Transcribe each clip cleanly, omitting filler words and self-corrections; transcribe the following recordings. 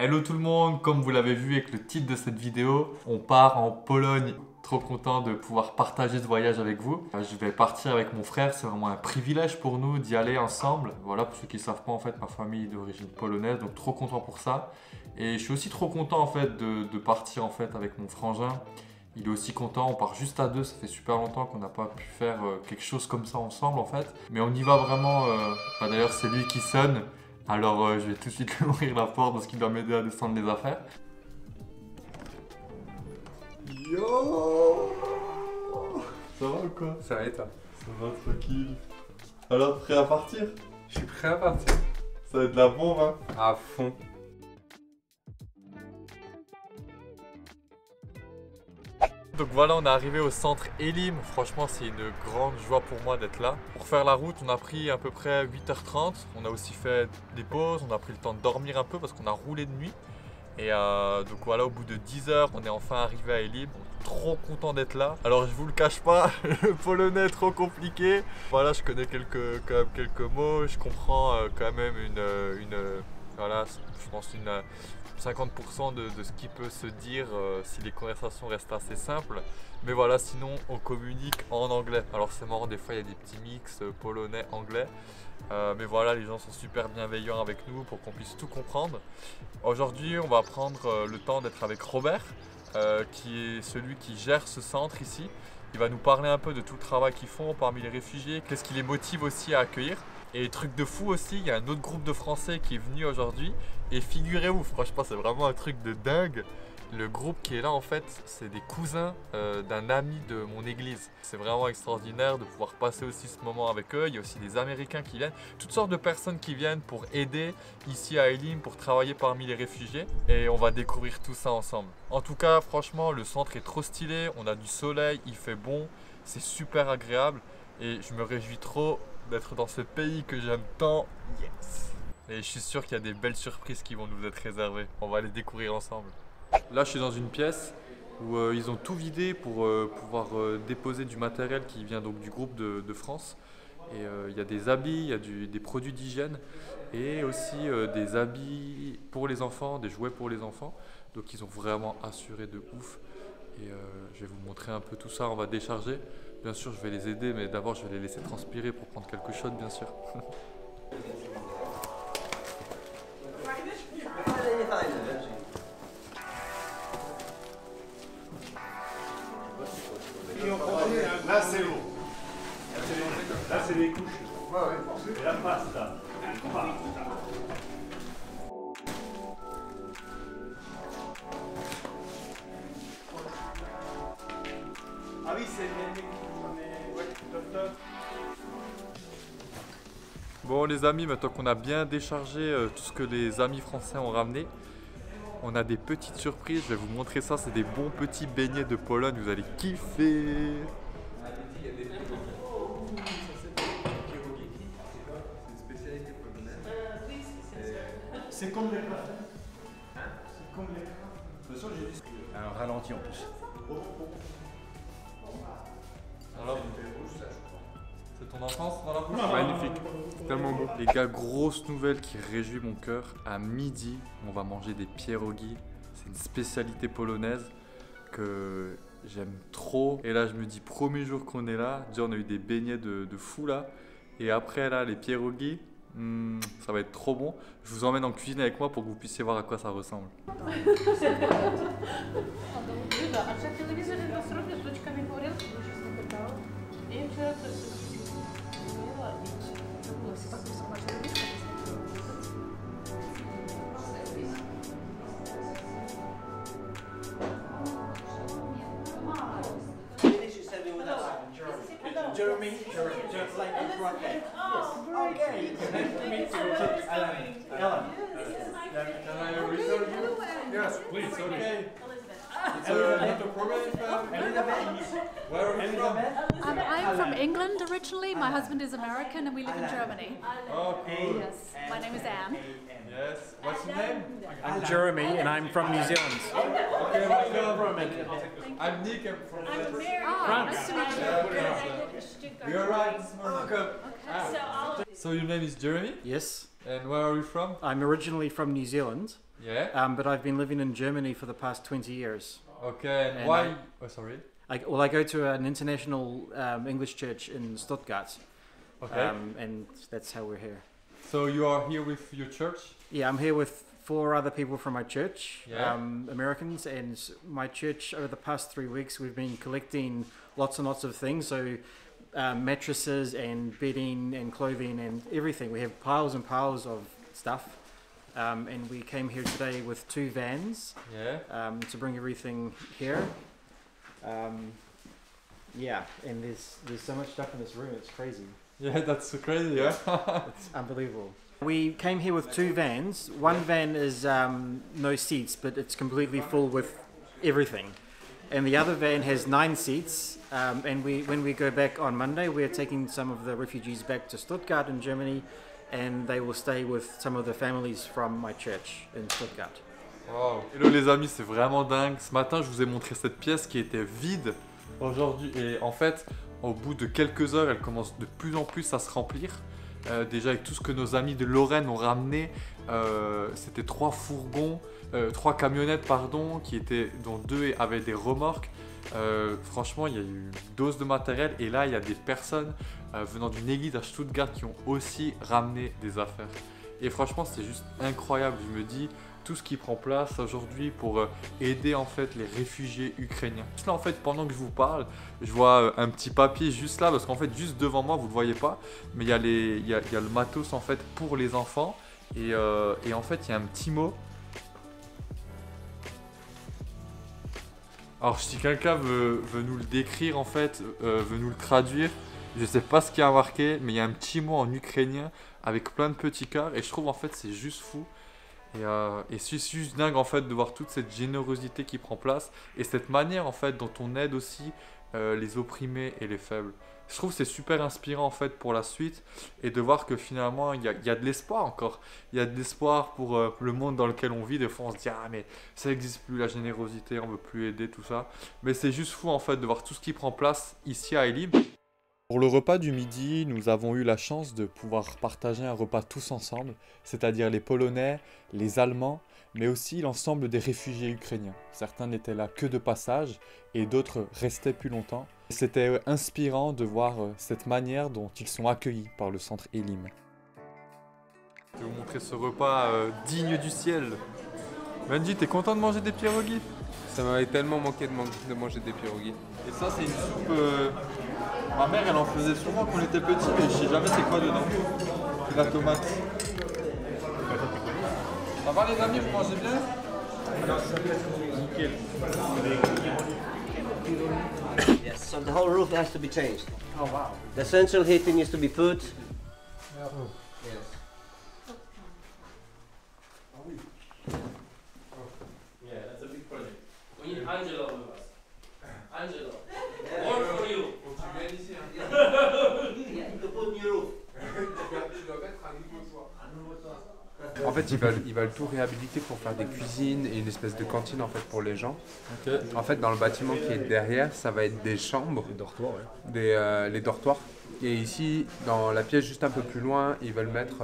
Hello tout le monde, comme vous l'avez vu avec le titre de cette vidéo, on part en Pologne. Trop content de pouvoir partager ce voyage avec vous. Je vais partir avec mon frère, c'est vraiment un privilège pour nous d'y aller ensemble. Voilà, pour ceux qui ne savent pas, en fait, ma famille est d'origine polonaise, donc trop content pour ça. Et je suis aussi trop content en fait de partir en fait avec mon frangin. Il est aussi content, on part juste à deux, ça fait super longtemps qu'on n'a pas pu faire quelque chose comme ça ensemble en fait. Mais on y va vraiment, d'ailleurs c'est lui qui sonne. Alors je vais tout de suite lui ouvrir la porte parce qu'il doit m'aider à descendre les affaires. Yo! Ça va ou quoi? Ça va et toi? Ça va, tranquille. Alors prêt à partir? Je suis prêt à partir. Ça va être de la bombe hein? À fond. Donc voilà, on est arrivé au centre Elim. Franchement, c'est une grande joie pour moi d'être là. Pour faire la route, on a pris à peu près 8h30. On a aussi fait des pauses, on a pris le temps de dormir un peu parce qu'on a roulé de nuit. Et donc voilà, au bout de 10 heures, on est enfin arrivé à Elim. Trop content d'être là. Alors je vous le cache pas, le polonais est trop compliqué. Voilà, je connais quand même quelques mots. Je comprends quand même voilà, je pense une 50% de ce qui peut se dire si les conversations restent assez simples. Mais voilà, sinon on communique en anglais. Alors c'est marrant, des fois il y a des petits mix polonais-anglais. Mais voilà, les gens sont super bienveillants avec nous pour qu'on puisse tout comprendre. Aujourd'hui, on va prendre le temps d'être avec Robert, qui est celui qui gère ce centre ici. Il va nous parler un peu de tout le travail qu'ils font parmi les réfugiés, qu'est-ce qui les motive aussi à accueillir. Et truc de fou aussi, il y a un autre groupe de Français qui est venu aujourd'hui. Et figurez-vous, franchement, c'est vraiment un truc de dingue. Le groupe qui est là, en fait, c'est des cousins d'un ami de mon église. C'est vraiment extraordinaire de pouvoir passer aussi ce moment avec eux. Il y a aussi des Américains qui viennent, toutes sortes de personnes qui viennent pour aider ici à Elim, pour travailler parmi les réfugiés. Et on va découvrir tout ça ensemble. En tout cas, franchement, le centre est trop stylé. On a du soleil, il fait bon, c'est super agréable. Et je me réjouis trop d'être dans ce pays que j'aime tant. Yes! Et je suis sûr qu'il y a des belles surprises qui vont nous être réservées. On va les découvrir ensemble. Là, je suis dans une pièce où ils ont tout vidé pour pouvoir déposer du matériel qui vient donc du groupe de France. Et il y a des habits, il y a des produits d'hygiène et aussi des habits pour les enfants, des jouets pour les enfants. Donc ils ont vraiment assuré de ouf. Et je vais vous montrer un peu tout ça, on va décharger. Bien sûr, je vais les aider, mais d'abord, je vais les laisser transpirer pour prendre quelque chose, bien sûr. Là c'est l'eau. Là c'est les couches. Et la pasta. Ah oui, c'est les Bon les amis, maintenant qu'on a bien déchargé tout ce que les amis français ont ramené, on a des petites surprises, je vais vous montrer ça, c'est des bons petits beignets de Pologne, vous allez kiffer. C'est comme les plats. C'est comme les plats. De toute façon, j'ai dit. Alors ralenti en plus. Alors, c'est ton enfance dans la bouche? Magnifique, tellement beau. Les gars, grosse nouvelle qui réjouit mon cœur. À midi, on va manger des pierogi. C'est une spécialité polonaise que j'aime trop. Et là, je me dis, premier jour qu'on est là, déjà on a eu des beignets de fou là. Et après là, les pierogi, ça va être trop bon. Je vous emmène en cuisine avec moi pour que vous puissiez voir à quoi ça ressemble. Jeremy, just like a brother. Okay. Nice to meet you. Ellen. Can I reserve you? Yes, please. Okay. It's a program. Where are you from? I'm from England originally. My husband is American and we live in Germany. Oh, cool. Yes. My name is Anne. Yes. What's your name? I'm Jeremy and I'm from New Zealand. Okay, what's your name? I'm Nick, I'm from France. Nice to meet you. You're right. Okay. So your name is Jeremy? Yes. And where are you from? I'm originally from New Zealand, Yeah. but I've been living in Germany for the past 20 years. Okay, and And why? Oh, sorry. I go to an international English church in Stuttgart, Okay. and that's how we're here. So you are here with your church? Yeah, I'm here with 4 other people from my church, Yeah. Americans, and my church over the past 3 weeks we've been collecting lots and lots of things, so mattresses and bedding and clothing and everything. We have piles and piles of stuff, and we came here today with 2 vans Yeah. to bring everything here. Yeah, and there's so much stuff in this room, it's crazy. Yeah, that's crazy, yeah. It's unbelievable. We came here with 2 vans. One van is no seats, but it's completely full with everything. And the other van has 9 seats. And when we go back on Monday, we're taking some of the refugees back to Stuttgart in Germany, and they will stay with some of the families from my church in Stuttgart. Wow. Hello les amis, c'est vraiment dingue. Ce matin, je vous ai montré cette pièce qui était vide aujourd'hui. Et en fait, au bout de quelques heures, elle commence de plus en plus à se remplir. Déjà avec tout ce que nos amis de Lorraine ont ramené, c'était 3 fourgons, 3 camionnettes pardon, dont 2 avaient des remorques. Franchement, il y a eu une dose de matériel et là, il y a des personnes venant d'une église à Stuttgart qui ont aussi ramené des affaires. Et franchement, c'est juste incroyable. Je me dis, tout ce qui prend place aujourd'hui pour aider en fait les réfugiés ukrainiens. Juste là en fait, pendant que je vous parle, je vois un petit papier juste là parce qu'en fait juste devant moi, vous le voyez pas, mais il y a le matos en fait pour les enfants et en fait il y a un petit mot. Alors si quelqu'un veut nous le décrire en fait, veut nous le traduire, je sais pas ce qu'il y a marqué, mais il y a un petit mot en ukrainien avec plein de petits cœurs et je trouve en fait c'est juste fou. Et c'est juste dingue en fait de voir toute cette générosité qui prend place et cette manière en fait dont on aide aussi les opprimés et les faibles. Je trouve que c'est super inspirant en fait pour la suite et de voir que finalement il y a de l'espoir encore. Il y a de l'espoir pour le monde dans lequel on vit. Des fois on se dit ah mais ça n'existe plus la générosité, on veut plus aider tout ça. Mais c'est juste fou en fait de voir tout ce qui prend place ici à Elim. Pour le repas du midi, nous avons eu la chance de pouvoir partager un repas tous ensemble, c'est-à-dire les Polonais, les Allemands, mais aussi l'ensemble des réfugiés ukrainiens. Certains n'étaient là que de passage et d'autres restaient plus longtemps. C'était inspirant de voir cette manière dont ils sont accueillis par le centre Elim. Je vais vous montrer ce repas digne du ciel. Benji, t'es content de manger des pierogies? Ça m'avait tellement manqué de manger des pierogies. Et ça, c'est une soupe. Ma mère, elle en faisait souvent quand on était petit, mais je sais jamais c'est quoi dedans. De la tomate. Ça va les amis, vous mangez bien? Nickel. Yes, so the whole roof has to be changed. Oh wow. The central heating needs to be put. Yes. Yeah, that's a big project. We need Angelo with us. Angelo. More for you. Yeah, to put new roof. En fait, ils veulent tout réhabiliter pour faire des cuisines et une espèce de cantine en fait pour les gens. Okay. En fait, dans le bâtiment qui est derrière, ça va être des chambres, les dortoirs, les dortoirs. Et ici, dans la pièce juste un peu plus loin, ils veulent mettre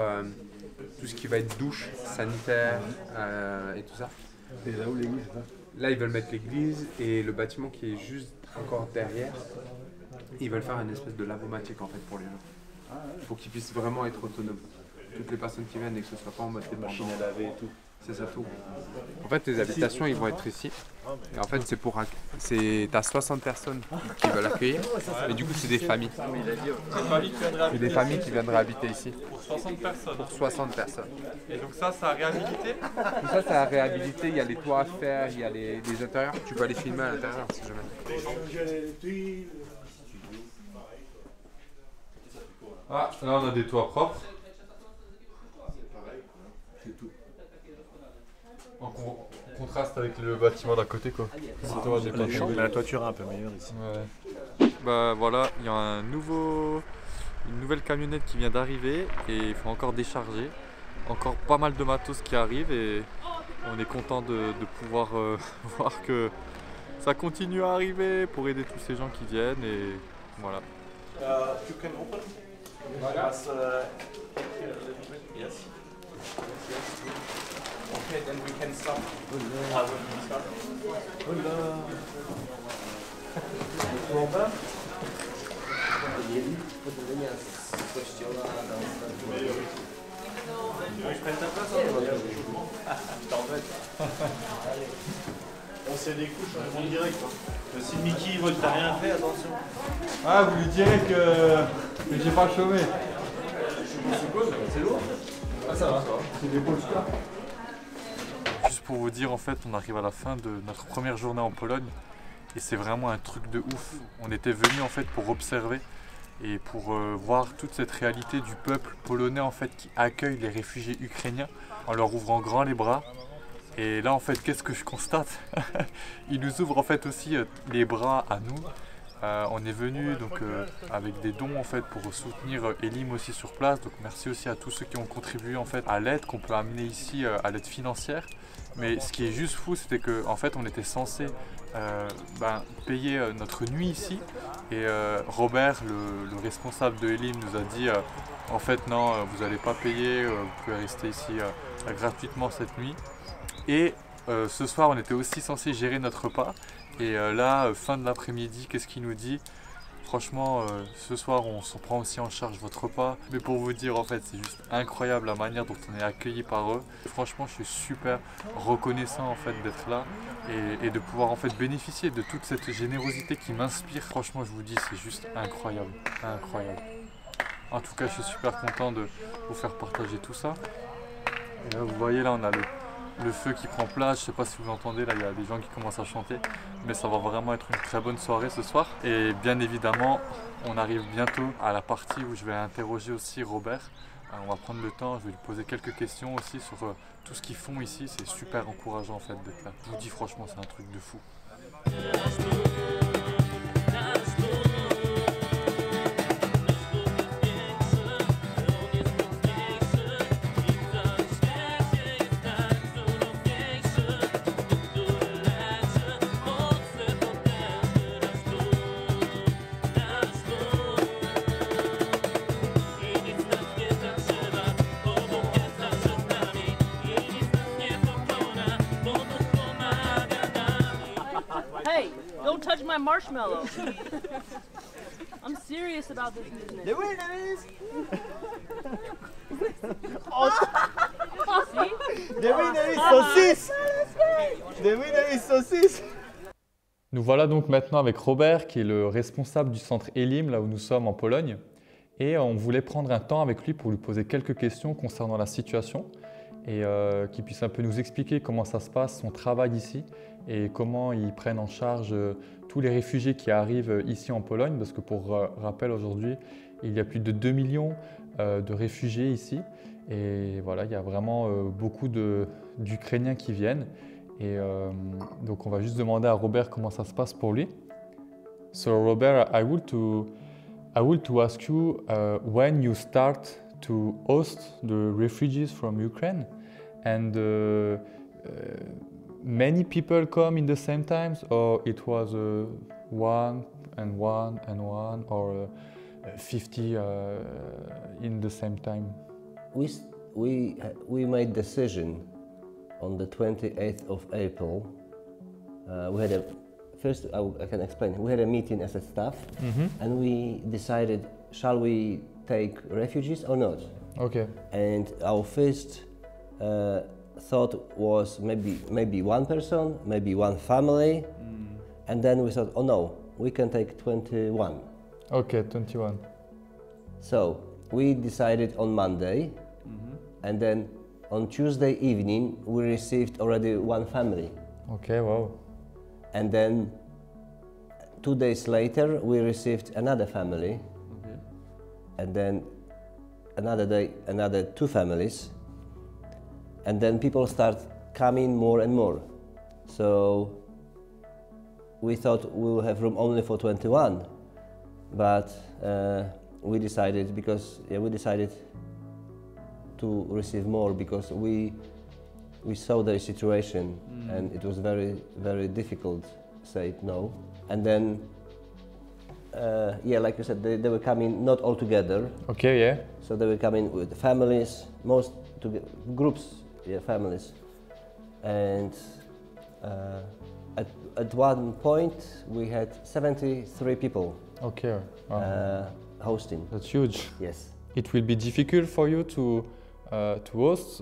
tout ce qui va être douche, sanitaire et tout ça. Et là où l'église, c'est ça? Là, ils veulent mettre l'église et le bâtiment qui est juste encore derrière, ils veulent faire une espèce de lavomatique en fait pour les gens. Pour qu'ils puissent vraiment être autonomes. Toutes les personnes qui viennent et que ce soit pas en mode dépendant. Machine à laver et tout. C'est ça tout. En fait, les habitations, ils vont être ici. Et en fait, t'as 60 personnes qui veulent accueillir. Et du coup, c'est des familles. C'est des familles qui viendraient habiter ici. Pour 60 personnes. Pour 60 personnes. Et donc ça a réhabilité? Tout ça, c'est à réhabiliter. Il y a les toits à faire, il y a les intérieurs. Tu peux aller filmer à l'intérieur si jamais. Ah, là on a des toits propres. C'est tout. En contraste avec le bâtiment d'à côté quoi. La toiture est un peu meilleure ici. Ouais. Bah voilà, il y a une nouvelle camionnette qui vient d'arriver et il faut encore décharger. Encore pas mal de matos qui arrivent et on est content de pouvoir voir que ça continue à arriver pour aider tous ces gens qui viennent et voilà. You can open. Yes. Okay, then we can stop. On sait des couches en direct. Si Mickey voit que t'as rien fait, attention. Ah, vous lui direz que j'ai pas chômé. C'est quoi? C'est lourd. Ah ça va. C'est des beaux là. Juste pour vous dire, en fait, on arrive à la fin de notre première journée en Pologne et c'est vraiment un truc de ouf. On était venus en fait pour observer et pour voir toute cette réalité du peuple polonais en fait qui accueille les réfugiés ukrainiens en leur ouvrant grand les bras. Et là en fait, qu'est-ce que je constate? Ils nous ouvrent en fait aussi les bras à nous. On est venu donc avec des dons en fait pour soutenir Elim aussi sur place. Donc merci aussi à tous ceux qui ont contribué en fait à l'aide qu'on peut amener ici, à l'aide financière. Mais ce qui est juste fou, c'était que en fait on était censé payer notre nuit ici. Et Robert, le responsable de Elim, nous a dit en fait non, vous n'allez pas payer, vous pouvez rester ici gratuitement cette nuit. Et ce soir, on était aussi censé gérer notre repas. Et là, fin de l'après-midi, qu'est-ce qu'il nous dit? Franchement, ce soir, on s'en prend aussi en charge votre repas. Mais pour vous dire, en fait, c'est juste incroyable la manière dont on est accueillis par eux. Et franchement, je suis super reconnaissant en fait d'être là et de pouvoir en fait bénéficier de toute cette générosité qui m'inspire. Franchement, je vous dis, c'est juste incroyable, incroyable. En tout cas, je suis super content de vous faire partager tout ça. Et là, vous voyez, là, on a le feu qui prend place. Je sais pas si vous entendez, là il y a des gens qui commencent à chanter, mais ça va vraiment être une très bonne soirée ce soir. Et bien évidemment, on arrive bientôt à la partie où je vais interroger aussi Robert. On va prendre le temps, je vais lui poser quelques questions aussi sur tout ce qu'ils font ici. C'est super encourageant en fait d'être là. Je vous dis franchement, c'est un truc de fou. Hey, don't touch my marshmallow. I'm serious about this business. The winner is. See? The winner is saucisse. The winner is saucisse. Nous voilà donc maintenant avec Robert qui est le responsable du centre Elim, là où nous sommes en Pologne. Et on voulait prendre un temps avec lui pour lui poser quelques questions concernant la situation et qu'il puisse un peu nous expliquer comment ça se passe, son travail ici et comment ils prennent en charge tous les réfugiés qui arrivent ici en Pologne. Parce que pour rappel, aujourd'hui, il y a plus de 2 millions de réfugiés ici. Et voilà, il y a vraiment beaucoup d'Ukrainiens qui viennent. Et donc on va juste demander à Robert comment ça se passe pour lui. So Robert, I would to ask you when you start to host the refugees from Ukraine and many people come in the same times, or it was one and one and one, or 50 in the same time? We made decision on the 28th of April. We had first I can explain. We had a meeting as a staff, and we decided, shall we take refugees or not? Okay. And our first thought was maybe one person, maybe one family, and then we thought, oh no, we can take 21. Okay, 21. So we decided on Monday, and then on Tuesday evening we received already one family. Okay, wow. And then 2 days later we received another family, and then another day another 2 families. And then people start coming more and more. So we thought we will have room only for 21, but we decided to receive more because we saw their situation and it was very, very difficult to say no. And then, like you said, they were coming not all together. Okay, yeah. So they were coming with families, groups, yeah, families, and at one point we had 73 people Okay. Wow. hosting. That's huge. Yes. It will be difficult for you to host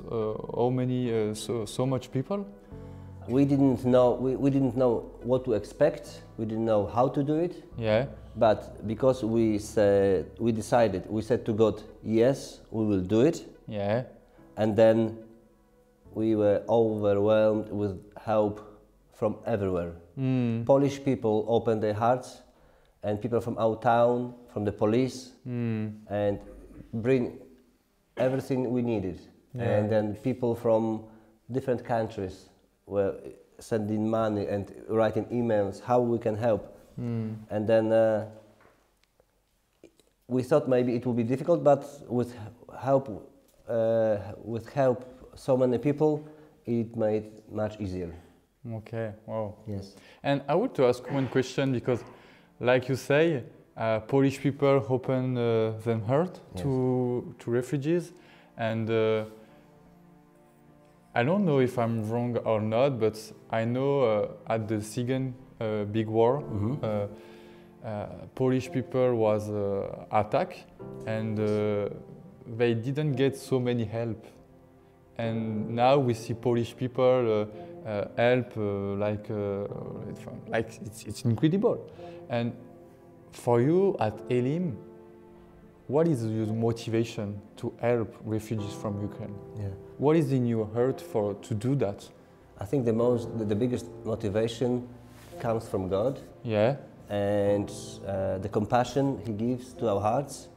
how many so much people? We didn't know. We didn't know what to expect. We didn't know how to do it. Yeah. But because we said, we said to God, yes, we will do it. Yeah. And then we were overwhelmed with help from everywhere. Polish people opened their hearts, and people from our town, from the police, and bring everything we needed. Yeah. And then people from different countries were sending money and writing emails how we can help. And then we thought maybe it would be difficult, but with help so many people, it made much easier. Okay. Wow. Yes. And I want to ask one question because, like you say, Polish people open their heart to refugees, and I don't know if I'm wrong or not, but I know at the second big war, Polish people was attacked, and they didn't get so many help. And now we see Polish people help, like it's incredible. And for you at Elim, what is your motivation to help refugees from Ukraine? Yeah. What is in your heart to do that? I think the biggest motivation comes from God. Yeah. And the compassion He gives to our hearts.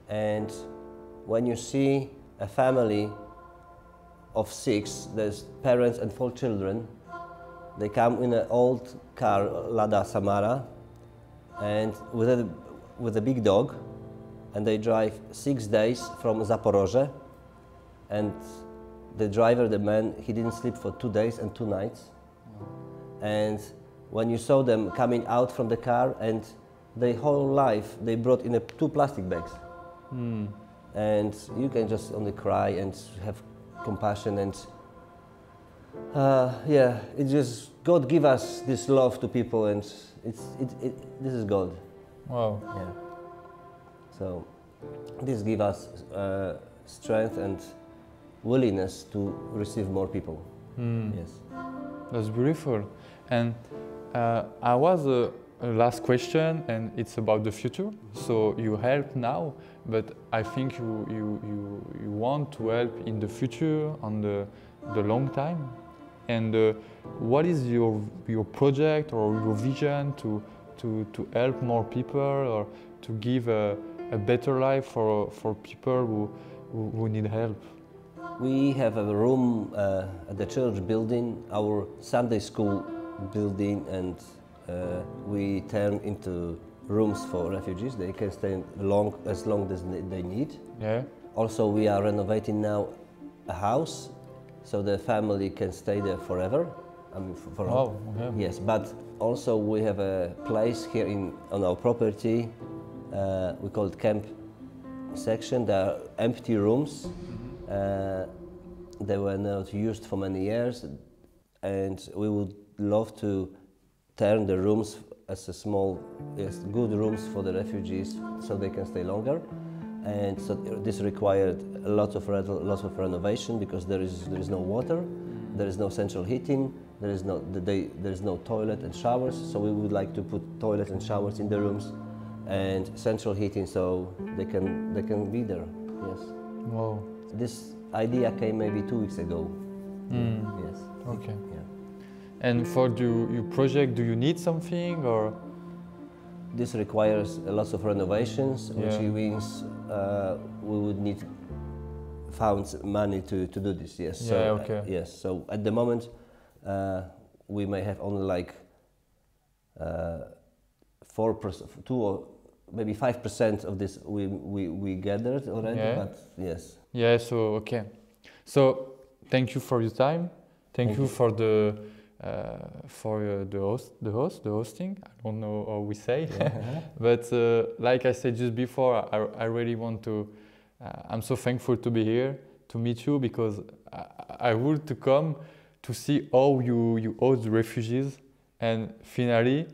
And when you see a family of 6, there's parents and 4 children. They come in an old car, Lada Samara, and with a big dog, and they drive 6 days from Zaporozhye. And the driver, the man, he didn't sleep for 2 days and 2 nights. And when you saw them coming out from the car, and their whole life they brought in 2 plastic bags, and you can just only cry and have compassion. And yeah, it just God give us this love to people, and this is God. Wow. Yeah. So this gives us strength and willingness to receive more people. Yes. That's beautiful. And I was a last question, and it's about the future. So you help now, but I think you want to help in the future, on the long time. And what is your project or your vision to help more people, or to give a better life for people who need help? We have a room at the church building, our Sunday school building, and we turn into rooms for refugees. They can stay as long as they need. Yeah. Also, we are renovating now a house, so the family can stay there forever. I mean, Oh, okay. Yes, but also we have a place here on our property. We call it camp section. There are empty rooms. They were not used for many years, and we would love to turn the rooms as good rooms for the refugees, so they can stay longer. And so this required lots of renovation, because there is no water, there is no central heating, there is no toilet and showers. So we would like to put toilets and showers in the rooms, and central heating, so they can be there. Yes. Wow. This idea came maybe 2 weeks ago. Yes. Okay. Yeah. And for your project, do you need something, or? This requires lots of renovations, which Yeah. means we would need found money to do this. Yes. Yeah, So, okay. yes. So at the moment, we may have only like 4%, 2 or maybe 5% of this we gathered already. Yeah. But yes. Yeah. So okay. So thank you for your time. Thank you for the hosting. I don't know how we say, but like I said just before, I really want to. I'm so thankful to be here, to meet you because I would to come to see how you host the refugees, and finally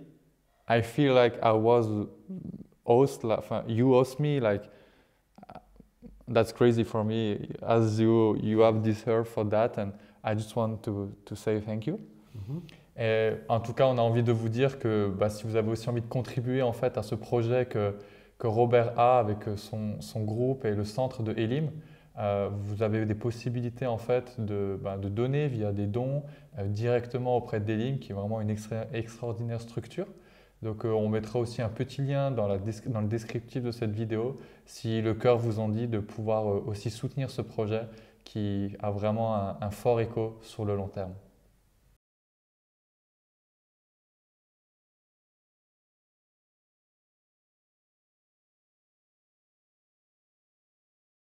I feel like I was host, like, you host me, like that's crazy for me, as you have deserved for that, and I just want to say thank you. Et en tout cas, on a envie de vous dire que si vous avez aussi envie de contribuer en fait à ce projet que Robert a avec son groupe et le centre de Elim, vous avez des possibilités en fait de donner via des dons directement auprès d'Elim, qui est vraiment une extraordinaire structure. Donc on mettra aussi un petit lien dans le descriptif de cette vidéo si le cœur vous en dit de pouvoir aussi soutenir ce projet qui a vraiment un fort écho sur le long terme.